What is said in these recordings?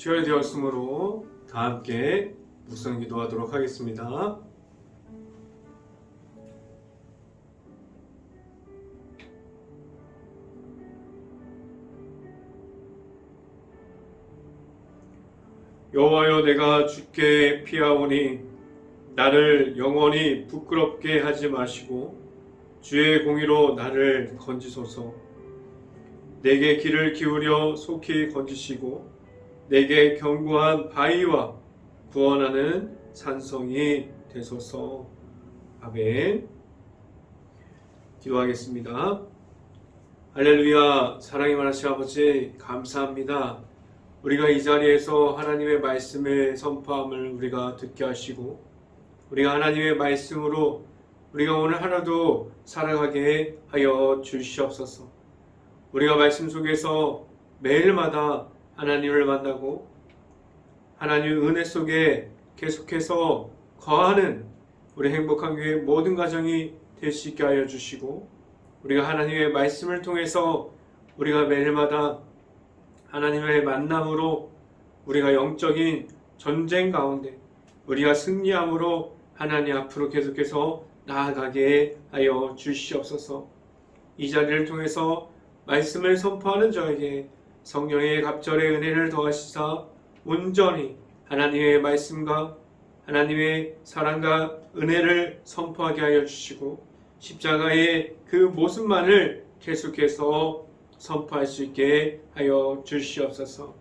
시간이 되었으므로 다 함께 묵상 기도하도록 하겠습니다. 여호와여, 내가 주께 피하오니 나를 영원히 부끄럽게 하지 마시고 주의 공의로 나를 건지소서. 내게 귀를 기울여 속히 건지시고 내게 견고한 바위와 구원하는 산성이 되소서. 아멘. 기도하겠습니다. 할렐루야. 사랑이 많으신 아버지, 감사합니다. 우리가 이 자리에서 하나님의 말씀을 선포함을 우리가 듣게 하시고 우리가 하나님의 말씀으로 우리가 오늘 하루도 살아가게 하여 주시옵소서. 우리가 말씀 속에서 매일마다 하나님을 만나고 하나님의 은혜 속에 계속해서 거하는 우리 행복한 교회 모든 가정이 될 수 있게 하여 주시고 우리가 하나님의 말씀을 통해서 우리가 매일마다 하나님의 만남으로 우리가 영적인 전쟁 가운데 우리가 승리함으로 하나님 앞으로 계속해서 나아가게 하여 주시옵소서. 이 자리를 통해서 말씀을 선포하는 저에게 성령의 갑절의 은혜를 더하시사 온전히 하나님의 말씀과 하나님의 사랑과 은혜를 선포하게 하여 주시고 십자가의 그 모습만을 계속해서 선포할 수 있게 하여 주시옵소서.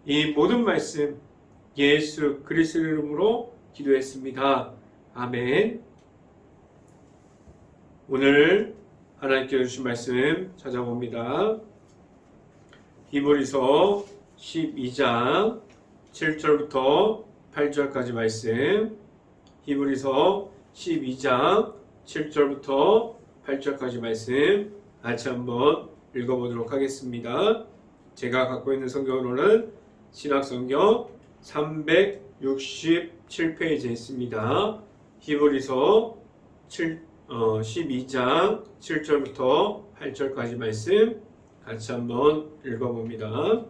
이 모든 말씀 예수 그리스도 이름으로 기도했습니다. 아멘. 오늘 하나님께 주신 말씀 찾아봅니다. 히브리서 12장 7절부터 8절까지 말씀. 히브리서 12장 7절부터 8절까지 말씀 같이 한번 읽어보도록 하겠습니다. 제가 갖고 있는 성경으로는 신약성경 367페이지에 있습니다. 히브리서 12장 7절부터 8절까지 말씀 같이 한번 읽어봅니다.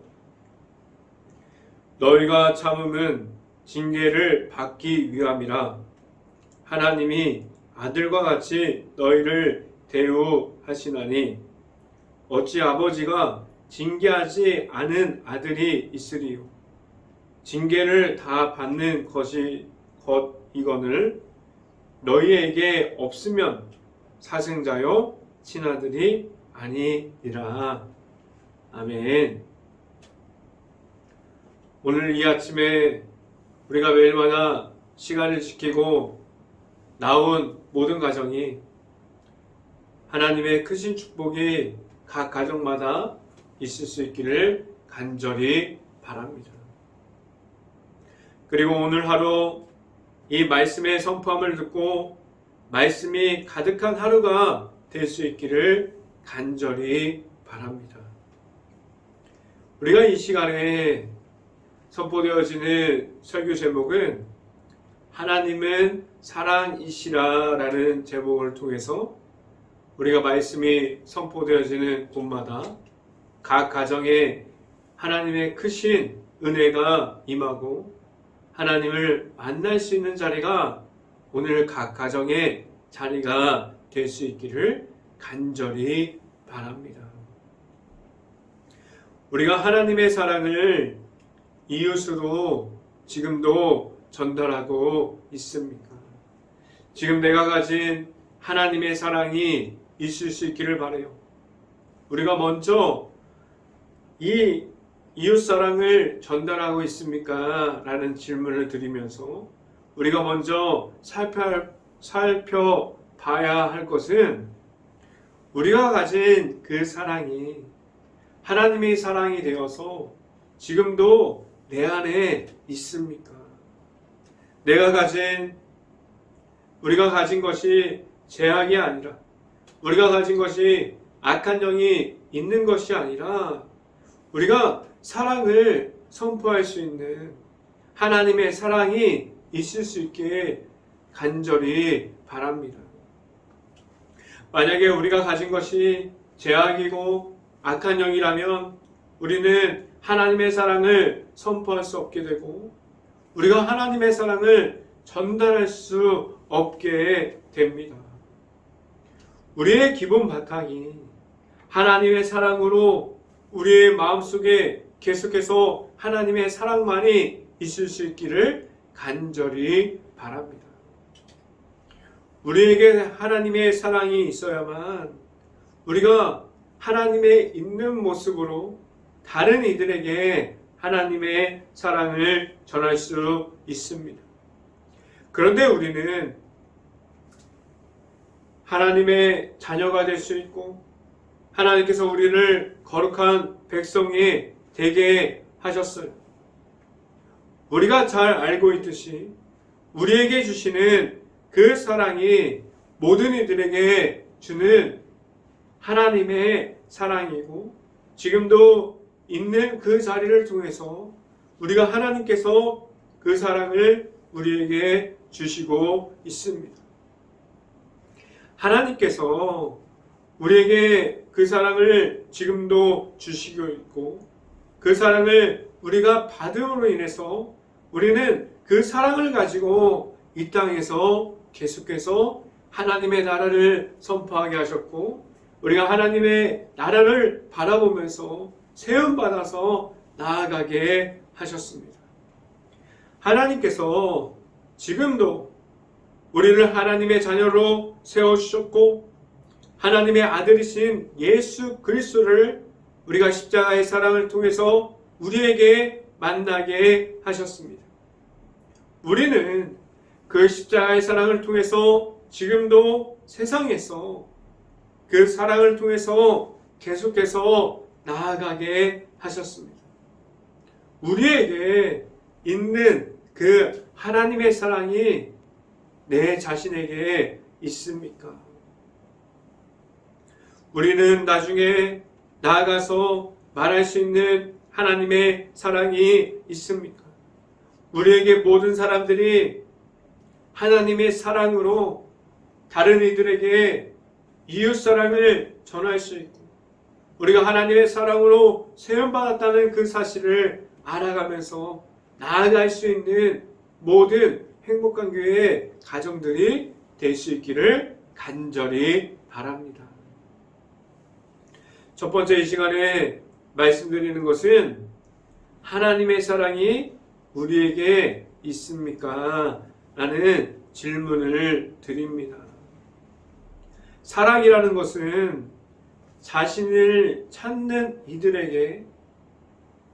너희가 참음은 징계를 받기 위함이라. 하나님이 아들과 같이 너희를 대우하시나니 어찌 아버지가 징계하지 않은 아들이 있으리요. 징계를 다 받는 이거늘 너희에게 없으면 사생자요 친아들이 아니니라. 아멘. 오늘 이 아침에 우리가 매일마다 시간을 지키고 나온 모든 가정이 하나님의 크신 축복이 각 가정마다 있을 수 있기를 간절히 바랍니다. 그리고 오늘 하루 이 말씀의 선포함을 듣고 말씀이 가득한 하루가 될 수 있기를 간절히 바랍니다. 우리가 이 시간에 선포되어지는 설교 제목은 하나님은 사랑이시라 라는 제목을 통해서 우리가 말씀이 선포되어지는 곳마다 각 가정에 하나님의 크신 은혜가 임하고 하나님을 만날 수 있는 자리가 오늘 각 가정의 자리가 될 수 있기를 간절히 바랍니다. 우리가 하나님의 사랑을 이웃으로 지금도 전달하고 있습니까? 지금 내가 가진 하나님의 사랑이 있을 수 있기를 바라요. 우리가 먼저 이 이웃 사랑을 전달하고 있습니까? 라는 질문을 드리면서 우리가 먼저 살펴봐야 할 것은 우리가 가진 그 사랑이 하나님의 사랑이 되어서 지금도 내 안에 있습니까? 우리가 가진 것이 죄악이 아니라 우리가 가진 것이 악한 영이 있는 것이 아니라 우리가 사랑을 선포할 수 있는 하나님의 사랑이 있을 수 있게 간절히 바랍니다. 만약에 우리가 가진 것이 죄악이고 악한 영이라면 우리는 하나님의 사랑을 선포할 수 없게 되고 우리가 하나님의 사랑을 전달할 수 없게 됩니다. 우리의 기본 바탕이 하나님의 사랑으로 우리의 마음속에 계속해서 하나님의 사랑만이 있을 수 있기를 간절히 바랍니다. 우리에게 하나님의 사랑이 있어야만 우리가 하나님의 있는 모습으로 다른 이들에게 하나님의 사랑을 전할 수 있습니다. 그런데 우리는 하나님의 자녀가 될 수 있고 하나님께서 우리를 거룩한 백성이 되게 하셨어요. 우리가 잘 알고 있듯이 우리에게 주시는 그 사랑이 모든 이들에게 주는 하나님의 사랑이고 지금도 있는 그 자리를 통해서 우리가 하나님께서 그 사랑을 우리에게 주시고 있습니다. 하나님께서 우리에게 그 사랑을 지금도 주시고 있고 그 사랑을 우리가 받음으로 인해서 우리는 그 사랑을 가지고 이 땅에서 계속해서 하나님의 나라를 선포하게 하셨고 우리가 하나님의 나라를 바라보면서 세움받아서 나아가게 하셨습니다. 하나님께서 지금도 우리를 하나님의 자녀로 세워주셨고 하나님의 아들이신 예수 그리스도를 우리가 십자가의 사랑을 통해서 우리에게 만나게 하셨습니다. 우리는 그 십자가의 사랑을 통해서 지금도 세상에서 그 사랑을 통해서 계속해서 나아가게 하셨습니다. 우리에게 있는 그 하나님의 사랑이 내 자신에게 있습니까? 우리는 나중에 나아가서 말할 수 있는 하나님의 사랑이 있습니까? 우리에게 모든 사람들이 하나님의 사랑으로 다른 이들에게 이웃사랑을 전할 수 있고 우리가 하나님의 사랑으로 세움받았다는 그 사실을 알아가면서 나아갈 수 있는 모든 행복한 교회의 가정들이 될 수 있기를 간절히 바랍니다. 첫 번째 이 시간에 말씀드리는 것은 하나님의 사랑이 우리에게 있습니까? 라는 질문을 드립니다. 사랑이라는 것은 자신을 찾는 이들에게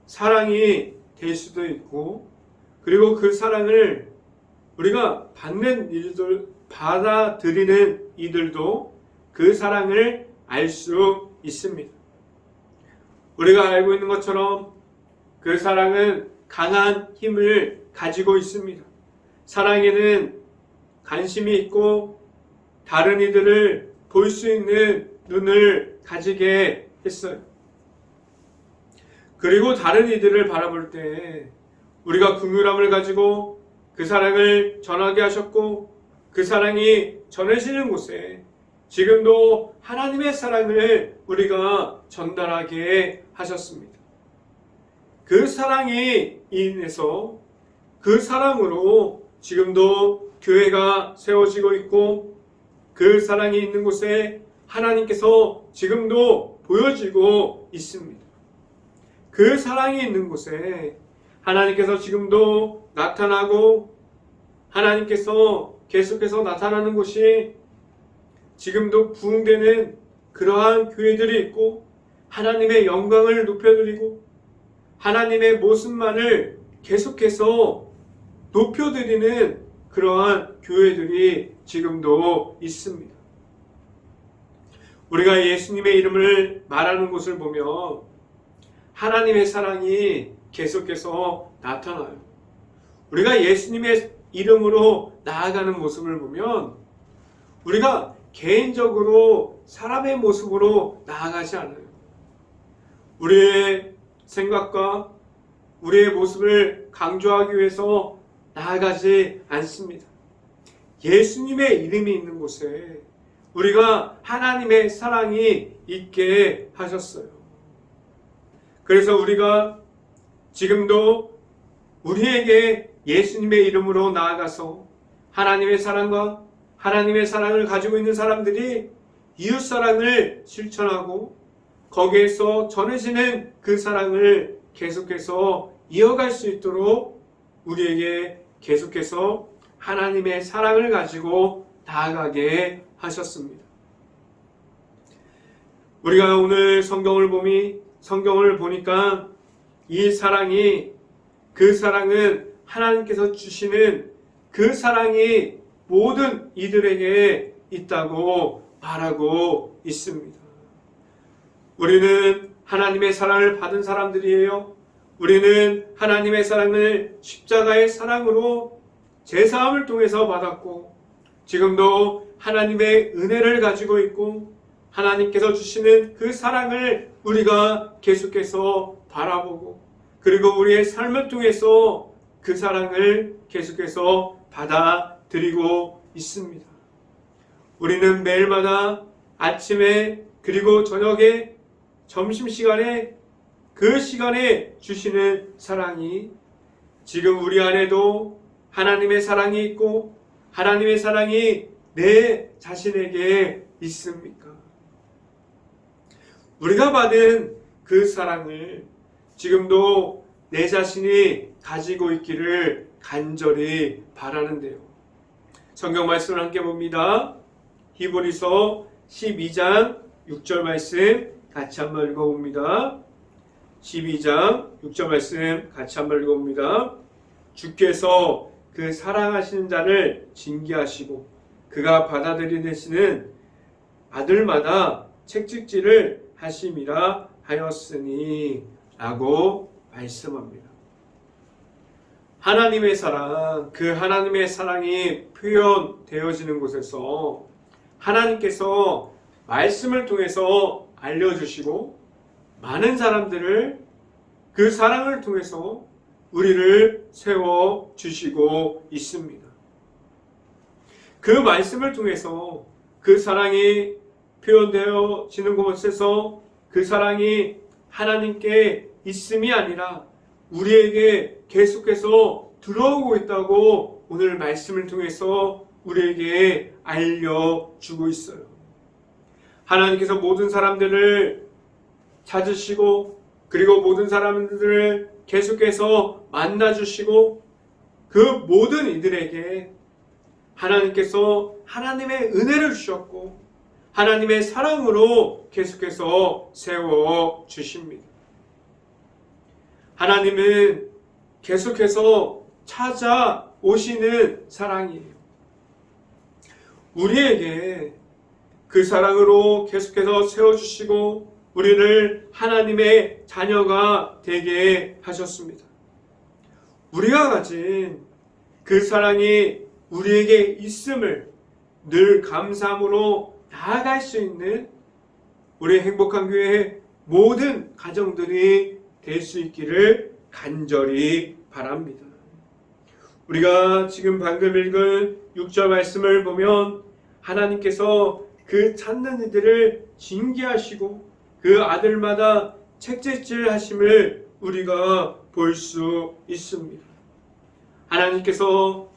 사랑이 될 수도 있고 그리고 그 사랑을 우리가 받는 이들, 받아들이는 이들도 그 사랑을 알 수 있습니다. 우리가 알고 있는 것처럼 그 사랑은 강한 힘을 가지고 있습니다. 사랑에는 관심이 있고 다른 이들을 볼 수 있는 눈을 가지게 했어요. 그리고 다른 이들을 바라볼 때 우리가 긍휼함을 가지고 그 사랑을 전하게 하셨고 그 사랑이 전해지는 곳에 지금도 하나님의 사랑을 우리가 전달하게 하셨습니다. 그 사랑이 인해서 그 사랑으로 지금도 교회가 세워지고 있고 그 사랑이 있는 곳에 하나님께서 지금도 보여지고 있습니다. 그 사랑이 있는 곳에 하나님께서 지금도 나타나고 하나님께서 계속해서 나타나는 곳이 지금도 부흥되는 그러한 교회들이 있고 하나님의 영광을 높여드리고 하나님의 모습만을 계속해서 높여드리는 그러한 교회들이 지금도 있습니다. 우리가 예수님의 이름을 말하는 곳을 보면 하나님의 사랑이 계속해서 나타나요. 우리가 예수님의 이름으로 나아가는 모습을 보면 우리가 개인적으로 사람의 모습으로 나아가지 않아요. 우리의 생각과 우리의 모습을 강조하기 위해서 나아가지 않습니다. 예수님의 이름이 있는 곳에 우리가 하나님의 사랑이 있게 하셨어요. 그래서 우리가 지금도 우리에게 예수님의 이름으로 나아가서 하나님의 사랑과 하나님의 사랑을 가지고 있는 사람들이 이웃사랑을 실천하고 거기에서 전해지는 그 사랑을 계속해서 이어갈 수 있도록 우리에게 계속해서 하나님의 사랑을 가지고 나아가게 하셨습니다. 우리가 오늘 성경을 보니까 이 사랑이, 그 사랑은 하나님께서 주시는 그 사랑이 모든 이들에게 있다고 말하고 있습니다. 우리는 하나님의 사랑을 받은 사람들이에요. 우리는 하나님의 사랑을 십자가의 사랑으로 제사함을 통해서 받았고 지금도 하나님의 은혜를 가지고 있고 하나님께서 주시는 그 사랑을 우리가 계속해서 바라보고 그리고 우리의 삶을 통해서 그 사랑을 계속해서 받아들이고 있습니다. 우리는 매일마다 아침에 그리고 저녁에 점심시간에 그 시간에 주시는 사랑이 지금 우리 안에도 하나님의 사랑이 있고 하나님의 사랑이 내 자신에게 있습니까? 우리가 받은 그 사랑을 지금도 내 자신이 가지고 있기를 간절히 바라는데요. 성경 말씀을 함께 봅니다. 히브리서 12장 6절 말씀 같이 한번 읽어봅니다. 12장 6절 말씀 같이 한번 읽어봅니다. 주께서 그 사랑하시는 자를 징계하시고 그가 받아들이시는 아들마다 책찍질을 하심이라 하였으니 라고 말씀합니다. 하나님의 사랑, 그 하나님의 사랑이 표현되어지는 곳에서 하나님께서 말씀을 통해서 알려주시고 많은 사람들을 그 사랑을 통해서 우리를 세워주시고 있습니다. 그 말씀을 통해서 그 사랑이 표현되어지는 곳에서 그 사랑이 하나님께 있음이 아니라 우리에게 계속해서 들어오고 있다고 오늘 말씀을 통해서 우리에게 알려주고 있어요. 하나님께서 모든 사람들을 찾으시고 그리고 모든 사람들을 계속해서 만나주시고 그 모든 이들에게 하나님께서 하나님의 은혜를 주셨고 하나님의 사랑으로 계속해서 세워주십니다. 하나님은 계속해서 찾아오시는 사랑이에요. 우리에게 그 사랑으로 계속해서 세워주시고 우리를 하나님의 자녀가 되게 하셨습니다. 우리가 가진 그 사랑이 우리에게 있음을 늘 감사함으로 나아갈 수 있는 우리 행복한 교회의 모든 가정들이 될 수 있기를 간절히 바랍니다. 우리가 지금 방금 읽은 6절 말씀을 보면 하나님께서 그 찾는 이들을 징계하시고 그 아들마다 책찍질 하심을 우리가 볼 수 있습니다. 하나님께서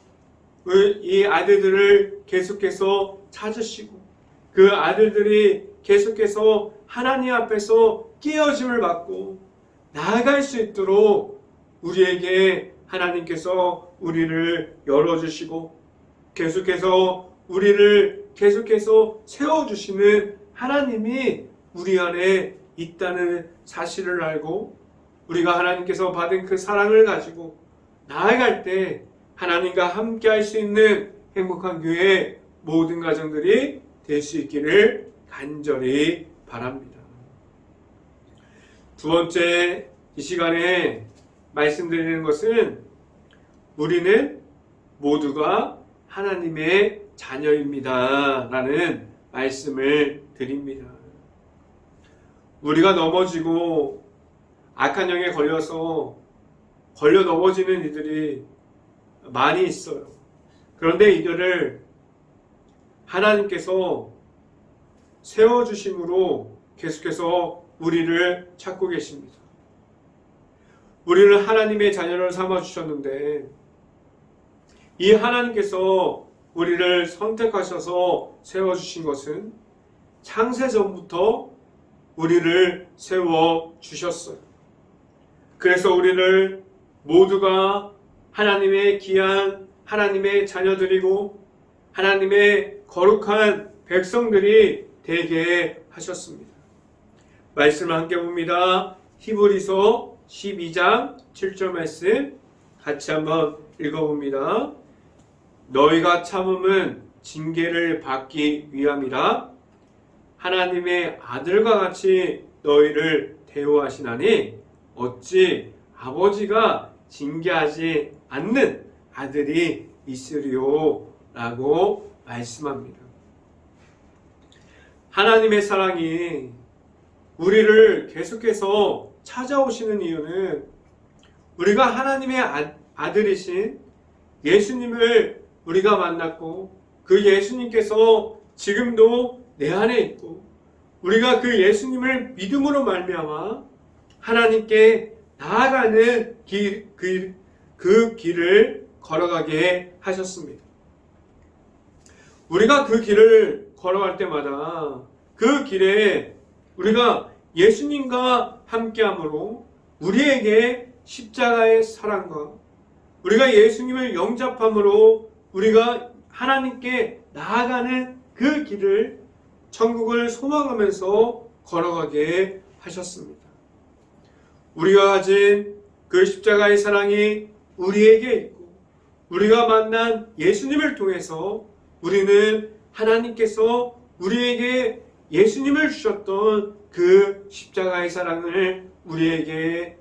이 아들들을 계속해서 찾으시고 그 아들들이 계속해서 하나님 앞에서 깨어짐을 받고 나아갈 수 있도록 우리에게 하나님께서 우리를 열어주시고 계속해서 우리를 계속해서 세워주시는 하나님이 우리 안에 있다는 사실을 알고 우리가 하나님께서 받은 그 사랑을 가지고 나아갈 때 하나님과 함께 할 수 있는 행복한 교회 모든 가정들이 될 수 있기를 간절히 바랍니다. 두 번째 이 시간에 말씀드리는 것은 우리는 모두가 하나님의 자녀입니다 라는 말씀을 드립니다. 우리가 넘어지고 악한 영에 걸려 넘어지는 이들이 많이 있어요. 그런데 이들을 하나님께서 세워주심으로 계속해서 우리를 찾고 계십니다. 우리를 하나님의 자녀를 삼아 주셨는데 이 하나님께서 우리를 선택하셔서 세워주신 것은 창세 전부터 우리를 세워주셨어요. 그래서 우리를 모두가 하나님의 귀한 하나님의 자녀들이고 하나님의 거룩한 백성들이 되게 하셨습니다. 말씀을 함께 봅니다. 히브리서 12장 7절 말씀 같이 한번 읽어봅니다. 너희가 참음은 징계를 받기 위함이라 하나님의 아들과 같이 너희를 대우하시나니 어찌 아버지가 징계하지 않는 아들이 있으리요 라고 말씀합니다. 하나님의 사랑이 우리를 계속해서 찾아오시는 이유는 우리가 하나님의 아들이신 예수님을 우리가 만났고 그 예수님께서 지금도 내 안에 있고 우리가 그 예수님을 믿음으로 말미암아 하나님께 나아가는 그 길을 걸어가게 하셨습니다. 우리가 그 길을 걸어갈 때마다 그 길에 우리가 예수님과 함께함으로 우리에게 십자가의 사랑과 우리가 예수님을 영접함으로 우리가 하나님께 나아가는 그 길을 천국을 소망하면서 걸어가게 하셨습니다. 우리가 가진 그 십자가의 사랑이 우리에게 있고 우리가 만난 예수님을 통해서 우리는 하나님께서 우리에게 예수님을 주셨던 그 십자가의 사랑을 우리에게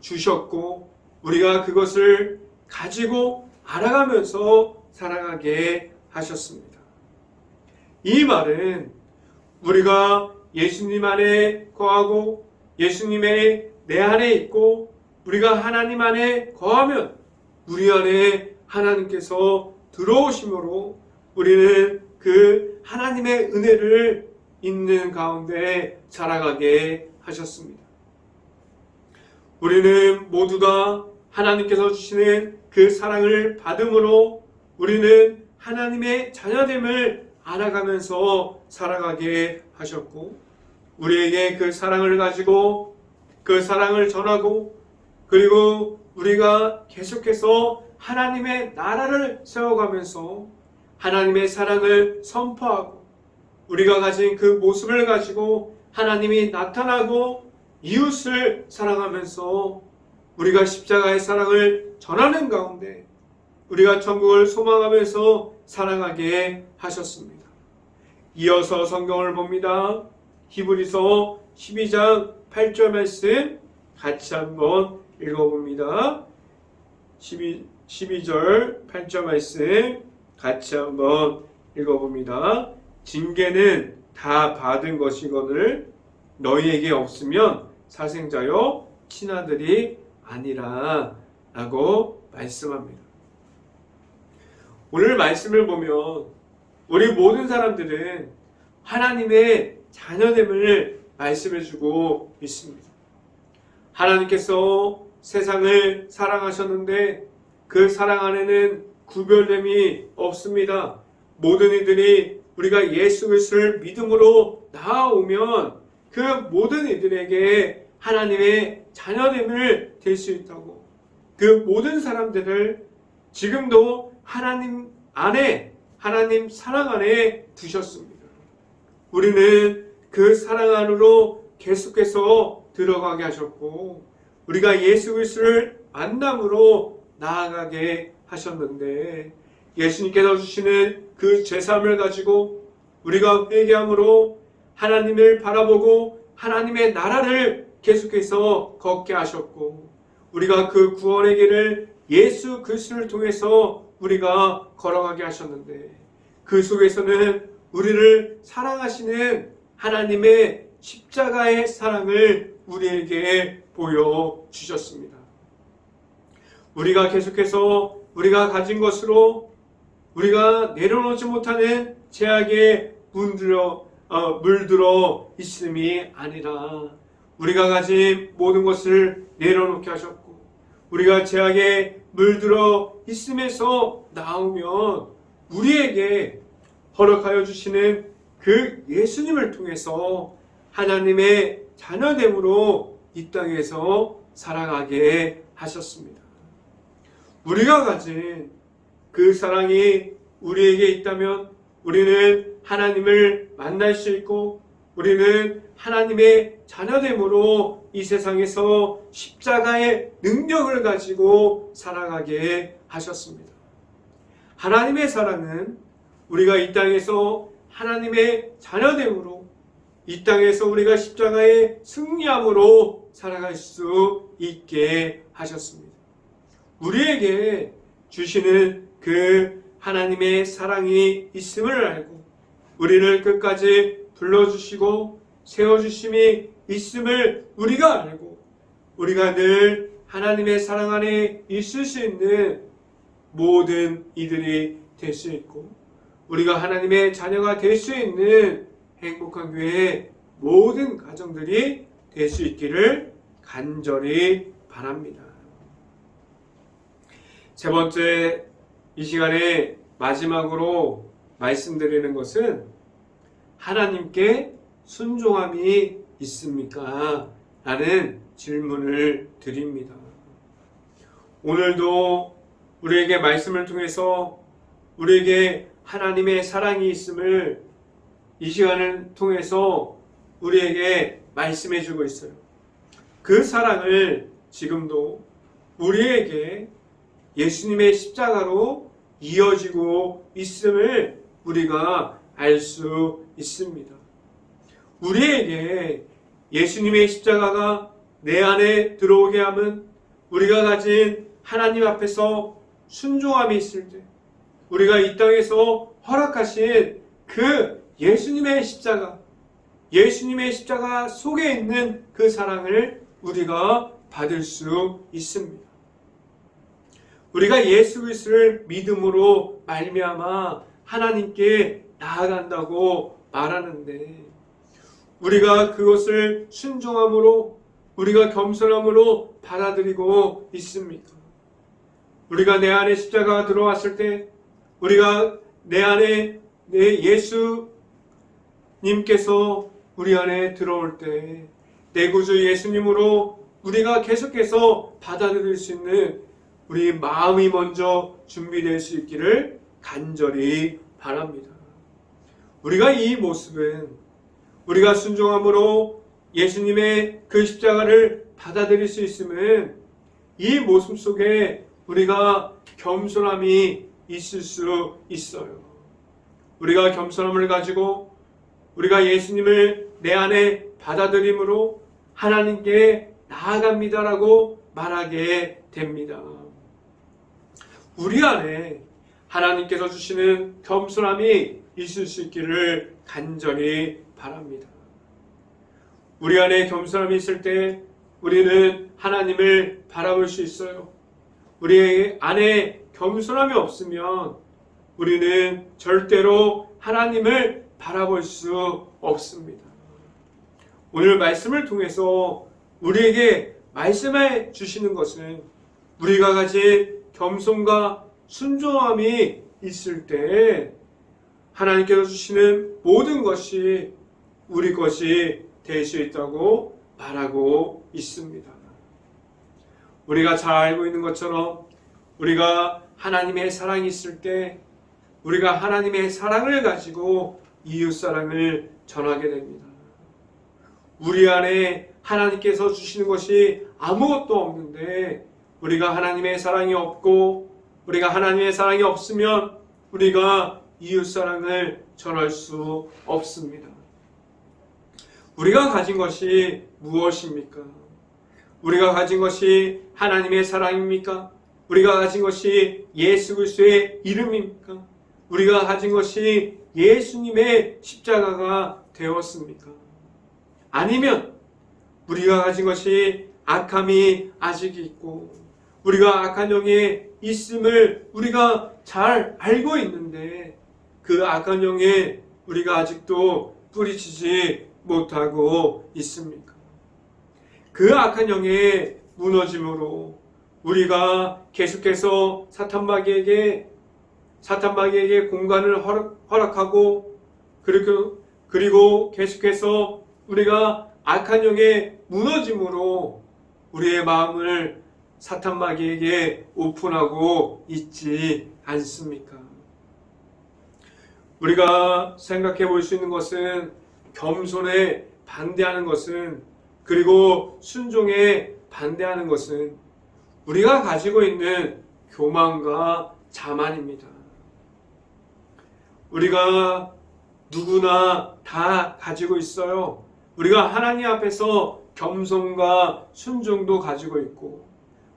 주셨고 우리가 그것을 가지고 알아가면서 살아가게 하셨습니다. 이 말은 우리가 예수님 안에 거하고 예수님의 내 안에 있고 우리가 하나님 안에 거하면 우리 안에 하나님께서 들어오심으로 우리는 그 하나님의 은혜를 있는 가운데 살아가게 하셨습니다. 우리는 모두가 하나님께서 주시는 그 사랑을 받음으로 우리는 하나님의 자녀됨을 알아가면서 살아가게 하셨고 우리에게 그 사랑을 가지고 그 사랑을 전하고 그리고 우리가 계속해서 하나님의 나라를 세워가면서 하나님의 사랑을 선포하고 우리가 가진 그 모습을 가지고 하나님이 나타나고 이웃을 사랑하면서 우리가 십자가의 사랑을 전하는 가운데 우리가 천국을 소망하면서 살아가게 하셨습니다. 이어서 성경을 봅니다. 히브리서 12장 8절 말씀 같이 한번 읽어봅니다. 12절 8절 말씀 같이 한번 읽어봅니다. 징계는 다 받은 것이거늘 너희에게 없으면 사생자여 친아들이 아니라 라고 말씀합니다. 오늘 말씀을 보면 우리 모든 사람들은 하나님의 자녀됨을 말씀해주고 있습니다. 하나님께서 세상을 사랑하셨는데 그 사랑 안에는 구별됨이 없습니다. 모든 이들이 우리가 예수 그리스도를 믿음으로 나아오면 그 모든 이들에게 하나님의 자녀됨을 될 수 있다고 그 모든 사람들을 지금도 하나님 안에 하나님 사랑 안에 두셨습니다. 우리는 그 사랑 안으로 계속해서 들어가게 하셨고 우리가 예수 그리스도를 만남으로 나아가게 하셨는데 예수님께서 주시는 그 죄사함을 가지고 우리가 회개함으로 하나님을 바라보고 하나님의 나라를 계속해서 걷게 하셨고 우리가 그 구원의 길을 예수 그리스도를 통해서 우리가 걸어가게 하셨는데 그 속에서는 우리를 사랑하시는 하나님의 십자가의 사랑을 우리에게 보여주셨습니다. 우리가 계속해서 우리가 가진 것으로 우리가 내려놓지 못하는 죄악에 물들어 있음이 아니라 우리가 가진 모든 것을 내려놓게 하셨고 우리가 죄악에 물들어 있음에서 나오면 우리에게 허락하여 주시는 그 예수님을 통해서 하나님의 자녀됨으로 이 땅에서 살아가게 하셨습니다. 우리가 가진 그 사랑이 우리에게 있다면 우리는 하나님을 만날 수 있고 우리는 하나님의 자녀됨으로 이 세상에서 십자가의 능력을 가지고 살아가게 하셨습니다. 하나님의 사랑은 우리가 이 땅에서 하나님의 자녀됨으로 이 땅에서 우리가 십자가의 승리함으로 살아갈 수 있게 하셨습니다. 우리에게 주시는 그 하나님의 사랑이 있음을 알고 우리를 끝까지 불러주시고 세워주심이 있음을 우리가 알고 우리가 늘 하나님의 사랑 안에 있을 수 있는 모든 이들이 될 수 있고 우리가 하나님의 자녀가 될 수 있는 행복한 교회의 모든 가정들이 될 수 있기를 간절히 바랍니다. 세 번째, 이 시간에 마지막으로 말씀드리는 것은 하나님께 순종함이 있습니까? 라는 질문을 드립니다. 오늘도 우리에게 말씀을 통해서 우리에게 하나님의 사랑이 있음을 이 시간을 통해서 우리에게 말씀해 주고 있어요. 그 사랑을 지금도 우리에게 예수님의 십자가로 이어지고 있음을 우리가 알 수 있습니다. 우리에게 예수님의 십자가가 내 안에 들어오게 함은 우리가 가진 하나님 앞에서 순종함이 있을 때 우리가 이 땅에서 허락하신 그 예수님의 십자가 속에 있는 그 사랑을 우리가 받을 수 있습니다. 우리가 예수 그리스도를 믿음으로 말미암아 하나님께 나아간다고 말하는데 우리가 그것을 순종함으로 우리가 겸손함으로 받아들이고 있습니까? 우리가 내 안에 십자가가 들어왔을 때 우리가 내 안에 내 예수님께서 우리 안에 들어올 때 내 구주 예수님으로 우리가 계속해서 받아들일 수 있는 우리 마음이 먼저 준비될 수 있기를 간절히 바랍니다. 우리가 이 모습은 우리가 순종함으로 예수님의 그 십자가를 받아들일 수 있으면 이 모습 속에 우리가 겸손함이 있을 수 있어요. 우리가 겸손함을 가지고 우리가 예수님을 내 안에 받아들임으로 하나님께 나아갑니다라고 말하게 됩니다. 우리 안에 하나님께서 주시는 겸손함이 있을 수 있기를 간절히 바랍니다. 우리 안에 겸손함이 있을 때 우리는 하나님을 바라볼 수 있어요. 우리 안에 겸손함이 없으면 우리는 절대로 하나님을 바라볼 수 없습니다. 오늘 말씀을 통해서 우리에게 말씀해 주시는 것은 우리가 가진 겸손과 순종함이 있을 때 하나님께서 주시는 모든 것이 우리 것이 될 수 있다고 말하고 있습니다. 우리가 잘 알고 있는 것처럼 우리가 하나님의 사랑이 있을 때 우리가 하나님의 사랑을 가지고 이웃사랑을 전하게 됩니다. 우리 안에 하나님께서 주시는 것이 아무것도 없는데 우리가 하나님의 사랑이 없고 우리가 하나님의 사랑이 없으면 우리가 이웃사랑을 전할 수 없습니다. 우리가 가진 것이 무엇입니까? 우리가 가진 것이 하나님의 사랑입니까? 우리가 가진 것이 예수 그리스도의 이름입니까? 우리가 가진 것이 예수님의 십자가가 되었습니까? 아니면 우리가 가진 것이 악함이 아직 있고 우리가 악한 영에 있음을 우리가 잘 알고 있는데 그 악한 영에 우리가 아직도 뿌리치지 못하고 있습니까? 그 악한 영의 무너짐으로 우리가 계속해서 사탄마귀에게 공간을 허락하고 그리고 계속해서 우리가 악한 영의 무너짐으로 우리의 마음을 사탄마귀에게 오픈하고 있지 않습니까? 우리가 생각해 볼 수 있는 것은 겸손에 반대하는 것은 그리고 순종에 반대하는 것은 우리가 가지고 있는 교만과 자만입니다. 우리가 누구나 다 가지고 있어요. 우리가 하나님 앞에서 겸손과 순종도 가지고 있고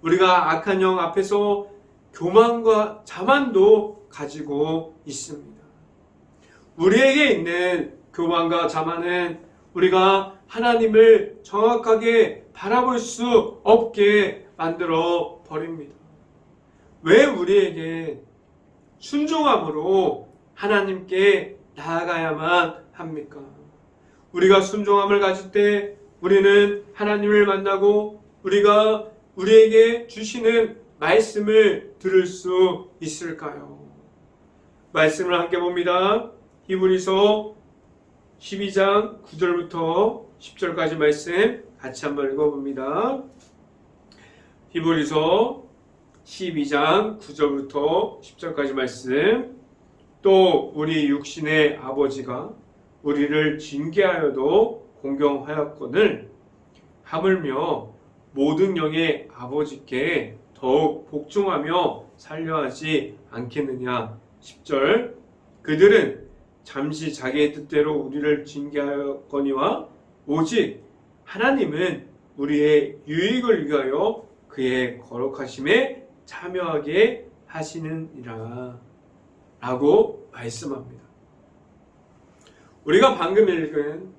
우리가 악한 영 앞에서 교만과 자만도 가지고 있습니다. 우리에게 있는 교만과 자만은 우리가 하나님을 정확하게 바라볼 수 없게 만들어 버립니다. 왜 우리에게 순종함으로 하나님께 나아가야만 합니까? 우리가 순종함을 가질 때 우리는 하나님을 만나고 우리가 우리에게 주시는 말씀을 들을 수 있을까요? 말씀을 함께 봅니다. 히브리서 12장 9절부터 10절까지 말씀 같이 한번 읽어봅니다. 히브리서 12장 9절부터 10절까지 말씀. 또 우리 육신의 아버지가 우리를 징계하여도 공경하였거늘 하물며 모든 영의 아버지께 더욱 복종하며 살려하지 않겠느냐. 10절. 그들은 잠시 자기의 뜻대로 우리를 징계하였거니와 오직 하나님은 우리의 유익을 위하여 그의 거룩하심에 참여하게 하시느니라 라고 말씀합니다. 우리가 방금 읽은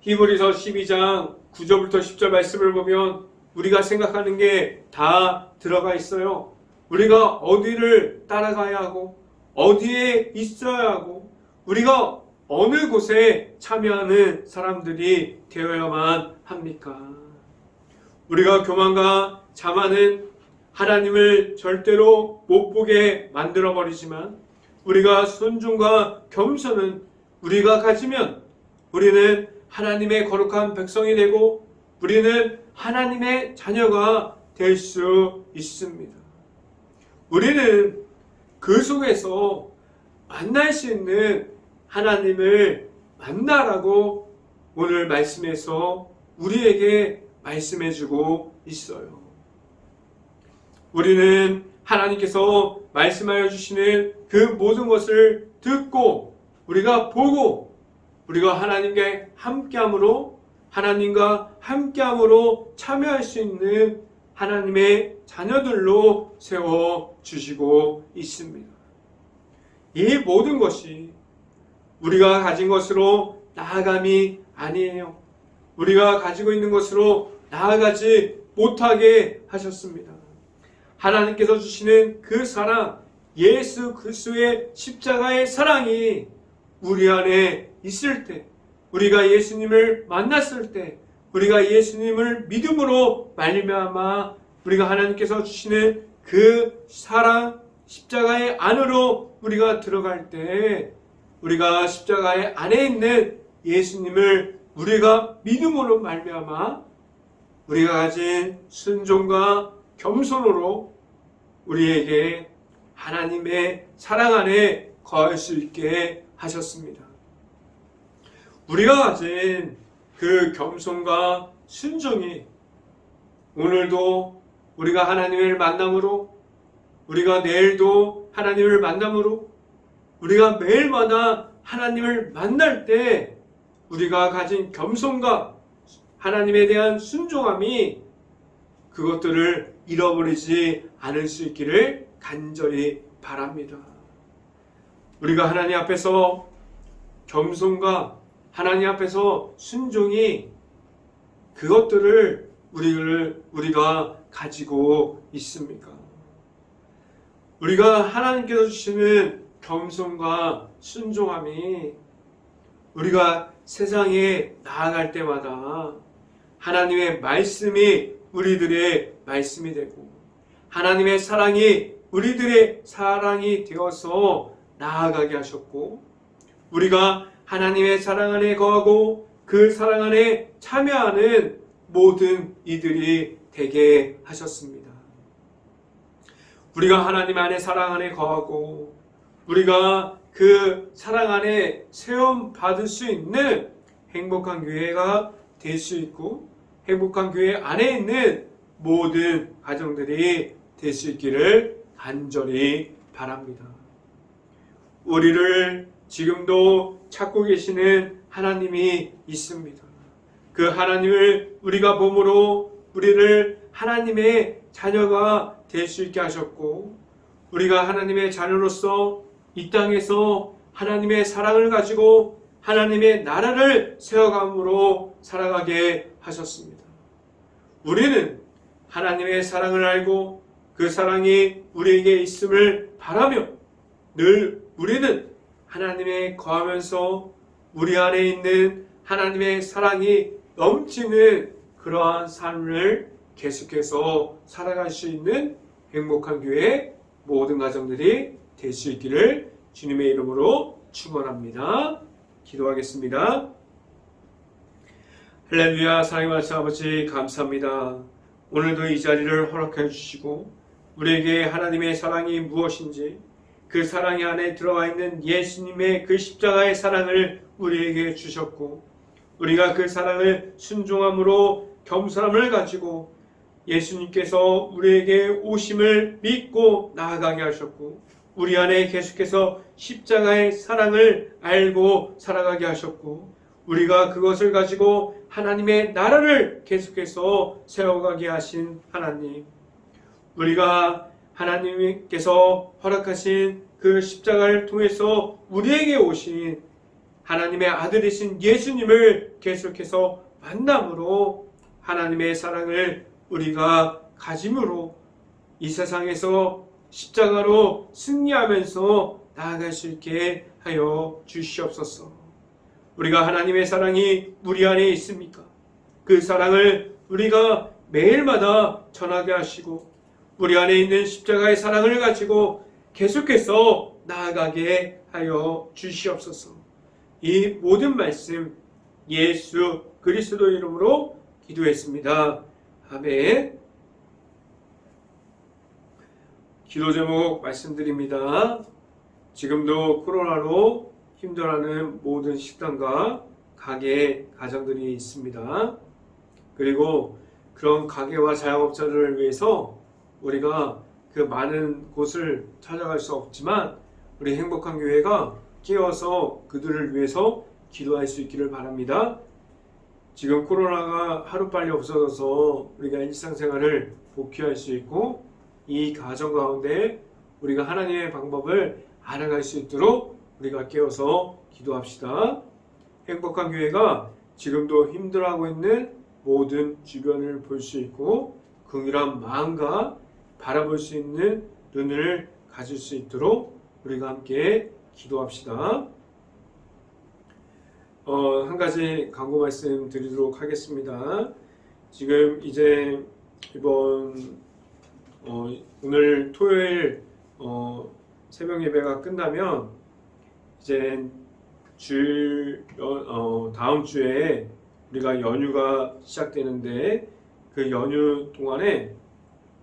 히브리서 12장 9절부터 10절 말씀을 보면 우리가 생각하는 게 다 들어가 있어요. 우리가 어디를 따라가야 하고 어디에 있어야 하고 우리가 어느 곳에 참여하는 사람들이 되어야만 합니까? 우리가 교만과 자만은 하나님을 절대로 못 보게 만들어 버리지만 우리가 순종과 겸손은 우리가 가지면 우리는 하나님의 거룩한 백성이 되고 우리는 하나님의 자녀가 될 수 있습니다. 우리는 그 속에서 만날 수 있는 하나님을 만나라고 오늘 말씀에서 우리에게 말씀해주고 있어요. 우리는 하나님께서 말씀하여 주시는 그 모든 것을 듣고 우리가 보고 우리가 하나님과 함께함으로 참여할 수 있는 하나님의 자녀들로 세워주시고 있습니다. 이 모든 것이 우리가 가진 것으로 나아감이 아니에요. 우리가 가지고 있는 것으로 나아가지 못하게 하셨습니다. 하나님께서 주시는 그 사랑, 예수 그리스도의 십자가의 사랑이 우리 안에 있을 때, 우리가 예수님을 만났을 때, 우리가 예수님을 믿음으로 말미암아 우리가 하나님께서 주시는 그 사랑, 십자가의 안으로 우리가 들어갈 때 우리가 십자가의 안에 있는 예수님을 우리가 믿음으로 말미암아 우리가 가진 순종과 겸손으로 우리에게 하나님의 사랑 안에 거할 수 있게 하셨습니다. 우리가 가진 그 겸손과 순종이 오늘도 우리가 하나님을 만남으로 우리가 내일도 하나님을 만남으로 우리가 매일마다 하나님을 만날 때 우리가 가진 겸손과 하나님에 대한 순종함이 그것들을 잃어버리지 않을 수 있기를 간절히 바랍니다. 우리가 하나님 앞에서 겸손과 하나님 앞에서 순종이 그것들을 우리가 가지고 있습니까? 우리가 하나님께서 주시는 겸손과 순종함이 우리가 세상에 나아갈 때마다 하나님의 말씀이 우리들의 말씀이 되고 하나님의 사랑이 우리들의 사랑이 되어서 나아가게 하셨고, 우리가 하나님의 사랑 안에 거하고 그 사랑 안에 참여하는 모든 이들이 되게 하셨습니다. 우리가 하나님 안에 사랑 안에 거하고 우리가 그 사랑 안에 세움 받을 수 있는 행복한 교회가 될 수 있고, 행복한 교회 안에 있는 모든 가정들이 될 수 있기를 간절히 바랍니다. 우리를 지금도 찾고 계시는 하나님이 있습니다. 그 하나님을 우리가 봄으로 우리를 하나님의 자녀가 될 수 있게 하셨고, 우리가 하나님의 자녀로서 이 땅에서 하나님의 사랑을 가지고 하나님의 나라를 세워감으로 살아가게 하셨습니다. 우리는 하나님의 사랑을 알고 그 사랑이 우리에게 있음을 바라며 늘 우리는 하나님에 거하면서 우리 안에 있는 하나님의 사랑이 넘치는 그러한 삶을 계속해서 살아갈 수 있는 행복한 교회 모든 가정들이 될 수 있기를 주님의 이름으로 축원합니다. 기도하겠습니다. 할렐루야. 사랑의 말씀 아버지 감사합니다. 오늘도 이 자리를 허락해 주시고 우리에게 하나님의 사랑이 무엇인지, 그 사랑 안에 들어가 있는 예수님의 그 십자가의 사랑을 우리에게 주셨고, 우리가 그 사랑을 순종함으로 겸손함을 가지고 예수님께서 우리에게 오심을 믿고 나아가게 하셨고, 우리 안에 계속해서 십자가의 사랑을 알고 살아가게 하셨고, 우리가 그것을 가지고 하나님의 나라를 계속해서 세워가게 하신 하나님, 우리가 하나님께서 허락하신 그 십자가를 통해서 우리에게 오신 하나님의 아들이신 예수님을 계속해서 만남으로 하나님의 사랑을 우리가 가짐으로 이 세상에서 십자가로 승리하면서 나아갈 수 있게 하여 주시옵소서. 우리가 하나님의 사랑이 우리 안에 있습니까? 그 사랑을 우리가 매일마다 전하게 하시고 우리 안에 있는 십자가의 사랑을 가지고 계속해서 나아가게 하여 주시옵소서. 이 모든 말씀 예수 그리스도 이름으로 기도했습니다. 아멘. 기도 제목 말씀드립니다. 지금도 코로나로 힘들어하는 모든 식당과 가게 가정들이 있습니다. 그리고 그런 가게와 자영업자들을 위해서 우리가 그 많은 곳을 찾아갈 수 없지만 우리 행복한 교회가 끼어서 그들을 위해서 기도할 수 있기를 바랍니다. 지금 코로나가 하루빨리 없어져서 우리가 일상생활을 복귀할 수 있고 이 가정 가운데 우리가 하나님의 방법을 알아갈 수 있도록 우리가 깨어서 기도합시다. 행복한 교회가 지금도 힘들어하고 있는 모든 주변을 볼 수 있고 긍휼한 마음과 바라볼 수 있는 눈을 가질 수 있도록 우리가 함께 기도합시다. 한 가지 광고 말씀 드리도록 하겠습니다. 지금 이제 이번 오늘 토요일 새벽 예배가 끝나면 이제 다음 주에 우리가 연휴가 시작되는데 그 연휴 동안에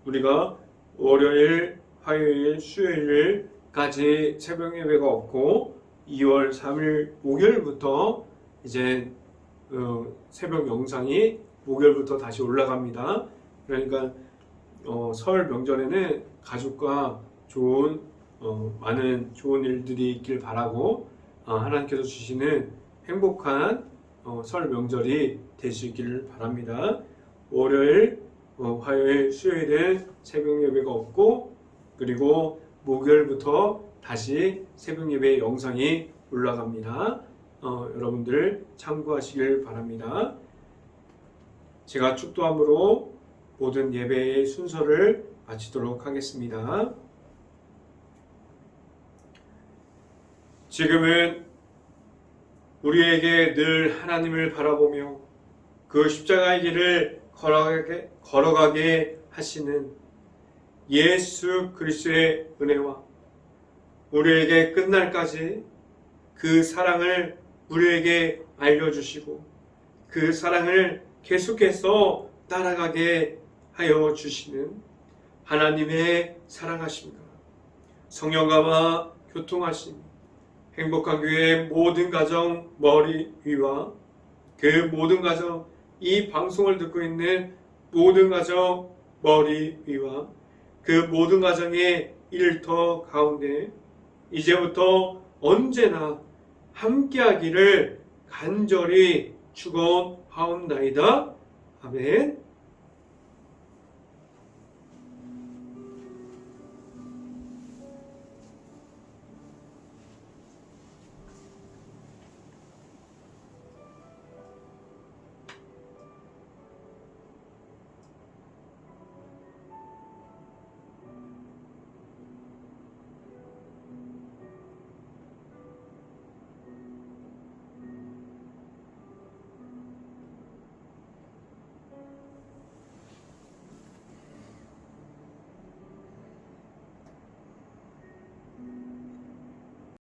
우리가 월요일, 화요일, 수요일까지 새벽 예배가 없고 2월 3일 목요일부터 이제 새벽 영상이 목요일부터 다시 올라갑니다. 그러니까 설 명절에는 가족과 좋은 많은 좋은 일들이 있길 바라고 하나님께서 주시는 행복한 설 명절이 될 수 있기를 바랍니다. 월요일, 화요일, 수요일은 새벽 예배가 없고 그리고 목요일부터 다시 새벽 예배 영상이 올라갑니다. 여러분들 참고하시길 바랍니다. 제가 축도함으로 모든 예배의 순서를 마치도록 하겠습니다. 지금은 우리에게 늘 하나님을 바라보며 그 십자가의 길을 걸어가게 하시는 예수 그리스도의 은혜와 우리에게 끝날까지 그 사랑을 우리에게 알려주시고 그 사랑을 계속해서 따라가게 하여 주시는 하나님의 사랑하심과 성령과와 교통하심, 행복한 교회 모든 가정 머리 위와 그 모든 가정, 이 방송을 듣고 있는 모든 가정 머리 위와 그 모든 가정의 일터 가운데 이제부터 언제나 함께하기를 간절히 축원하옵나이다. 아멘.